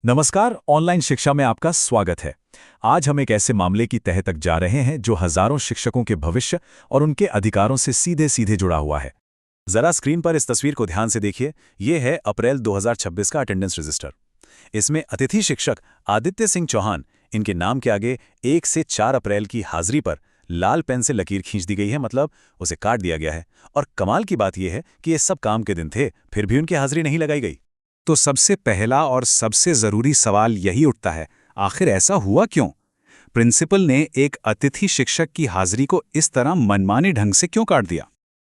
नमस्कार, ऑनलाइन शिक्षा में आपका स्वागत है। आज हम एक ऐसे मामले की तह तक जा रहे हैं जो हजारों शिक्षकों के भविष्य और उनके अधिकारों से सीधे सीधे जुड़ा हुआ है। जरा स्क्रीन पर इस तस्वीर को ध्यान से देखिए। ये है अप्रैल 2026 का अटेंडेंस रजिस्टर। इसमें अतिथि शिक्षक आदित्य सिंह चौहान, इनके नाम के आगे 1 से 4 अप्रैल की हाजिरी पर लाल पेन से लकीर खींच दी गई है, मतलब उसे काट दिया गया है। और कमाल की बात यह है कि ये सब काम के दिन थे, फिर भी उनकी हाजिरी नहीं लगाई गई। तो सबसे पहला और सबसे जरूरी सवाल यही उठता है, आखिर ऐसा हुआ क्यों? प्रिंसिपल ने एक अतिथि शिक्षक की हाजिरी को इस तरह मनमाने ढंग से क्यों काट दिया?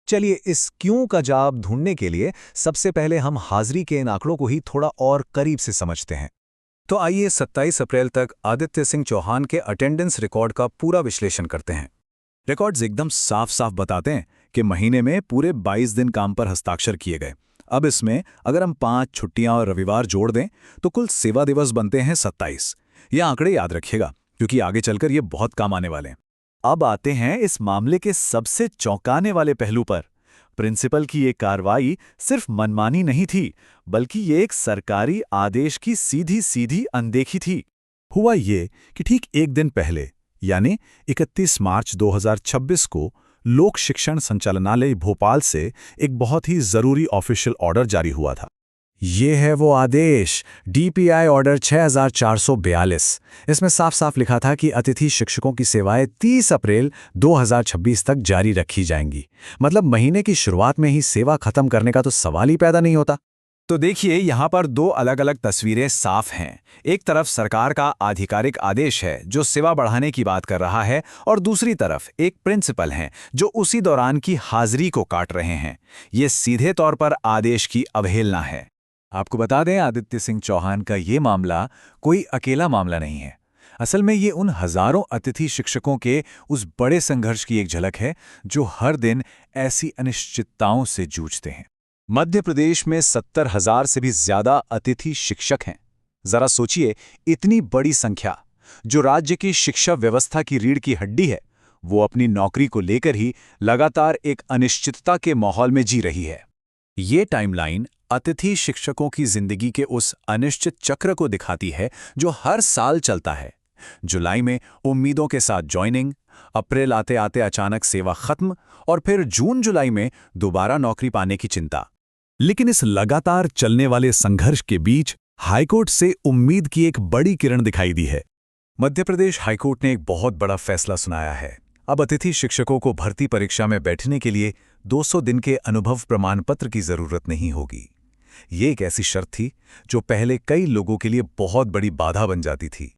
चलिए, इस क्यों का जवाब ढूंढने के लिए सबसे पहले हम हाजिरी के इन आंकड़ों को ही थोड़ा और करीब से समझते हैं। तो आइए 27 अप्रैल तक आदित्य सिंह चौहान के अटेंडेंस रिकॉर्ड का पूरा विश्लेषण करते हैं। रिकॉर्ड्स एकदम साफ साफ बताते हैं कि महीने में पूरे 22 दिन काम पर हस्ताक्षर किए गए। अब इसमें अगर हम 5 छुट्टियां और रविवार जोड़ दें तो कुल सेवा दिवस बनते हैं 27। ये आंकड़े याद रखिएगा, क्योंकि आगे चलकर ये बहुत काम आने वाले हैं। अब आते हैं इस मामले के सबसे चौंकाने वाले पहलू पर। प्रिंसिपल की ये कार्रवाई सिर्फ मनमानी नहीं थी, बल्कि ये एक सरकारी आदेश की सीधी सीधी अनदेखी थी। हुआ ये कि ठीक एक दिन पहले, यानी 31 मार्च 2026 को लोक शिक्षण संचालनालय भोपाल से एक बहुत ही जरूरी ऑफिशियल ऑर्डर जारी हुआ था। ये है वो आदेश, DPI ऑर्डर 6442। इसमें साफ साफ लिखा था कि अतिथि शिक्षकों की सेवाएं 30 अप्रैल 2026 तक जारी रखी जाएंगी। मतलब महीने की शुरुआत में ही सेवा खत्म करने का तो सवाल ही पैदा नहीं होता। तो देखिए, यहाँ पर दो अलग अलग तस्वीरें साफ हैं। एक तरफ सरकार का आधिकारिक आदेश है जो सेवा बढ़ाने की बात कर रहा है, और दूसरी तरफ एक प्रिंसिपल हैं जो उसी दौरान की हाजिरी को काट रहे हैं। ये सीधे तौर पर आदेश की अवहेलना है। आपको बता दें, आदित्य सिंह चौहान का ये मामला कोई अकेला मामला नहीं है। असल में ये उन हजारों अतिथि शिक्षकों के उस बड़े संघर्ष की एक झलक है जो हर दिन ऐसी अनिश्चितताओं से जूझते हैं। मध्य प्रदेश में 70,000 से भी ज्यादा अतिथि शिक्षक हैं। जरा सोचिए, इतनी बड़ी संख्या जो राज्य की शिक्षा व्यवस्था की रीढ़ की हड्डी है, वो अपनी नौकरी को लेकर ही लगातार एक अनिश्चितता के माहौल में जी रही है। ये टाइमलाइन अतिथि शिक्षकों की जिंदगी के उस अनिश्चित चक्र को दिखाती है जो हर साल चलता है। जुलाई में उम्मीदों के साथ ज्वाइनिंग, अप्रैल आते आते अचानक सेवा खत्म, और फिर जून जुलाई में दोबारा नौकरी पाने की चिंता। लेकिन इस लगातार चलने वाले संघर्ष के बीच हाईकोर्ट से उम्मीद की एक बड़ी किरण दिखाई दी है। मध्य प्रदेश हाईकोर्ट ने एक बहुत बड़ा फैसला सुनाया है। अब अतिथि शिक्षकों को भर्ती परीक्षा में बैठने के लिए 200 दिन के अनुभव प्रमाण पत्र की जरूरत नहीं होगी। ये एक ऐसी शर्त थी जो पहले कई लोगों के लिए बहुत बड़ी बाधा बन जाती थी।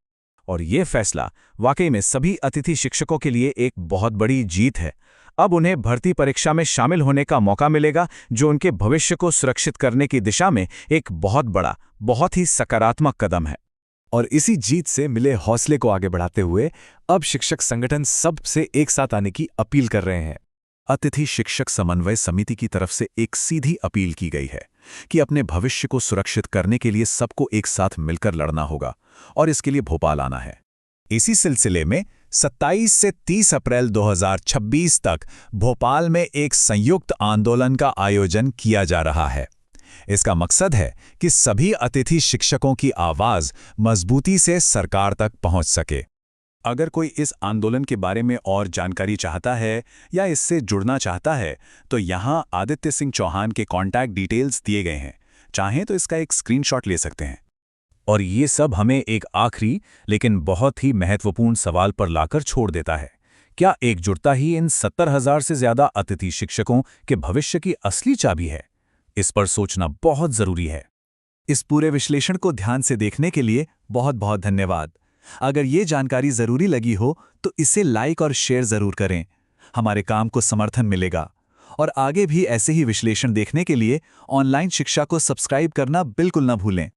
और ये फैसला वाकई में सभी अतिथि शिक्षकों के लिए एक बहुत बड़ी जीत है। अब उन्हें भर्ती परीक्षा में शामिल होने का मौका मिलेगा, जो उनके भविष्य को सुरक्षित करने की दिशा में एक बहुत बड़ा, बहुत ही सकारात्मक कदम है। और इसी जीत से मिले हौसले को आगे बढ़ाते हुए अब शिक्षक संगठन सबसे एक साथ आने की अपील कर रहे हैं। अतिथि शिक्षक समन्वय समिति की तरफ से एक सीधी अपील की गई है कि अपने भविष्य को सुरक्षित करने के लिए सबको एक साथ मिलकर लड़ना होगा, और इसके लिए भोपाल आना है। इसी सिलसिले में 27 से 30 अप्रैल 2026 तक भोपाल में एक संयुक्त आंदोलन का आयोजन किया जा रहा है। इसका मकसद है कि सभी अतिथि शिक्षकों की आवाज मजबूती से सरकार तक पहुंच सके। अगर कोई इस आंदोलन के बारे में और जानकारी चाहता है या इससे जुड़ना चाहता है, तो यहाँ आदित्य सिंह चौहान के कॉन्टैक्ट डिटेल्स दिए गए हैं। चाहें तो इसका एक स्क्रीनशॉट ले सकते हैं। और ये सब हमें एक आखिरी लेकिन बहुत ही महत्वपूर्ण सवाल पर लाकर छोड़ देता है। क्या एकजुटता ही इन 70,000 से ज्यादा अतिथि शिक्षकों के भविष्य की असली चाबी है? इस पर सोचना बहुत जरूरी है। इस पूरे विश्लेषण को ध्यान से देखने के लिए बहुत बहुत धन्यवाद। अगर ये जानकारी जरूरी लगी हो तो इसे लाइक और शेयर जरूर करें। हमारे काम को समर्थन मिलेगा। और आगे भी ऐसे ही विश्लेषण देखने के लिए ऑनलाइन शिक्षा को सब्सक्राइब करना बिल्कुल न भूलें।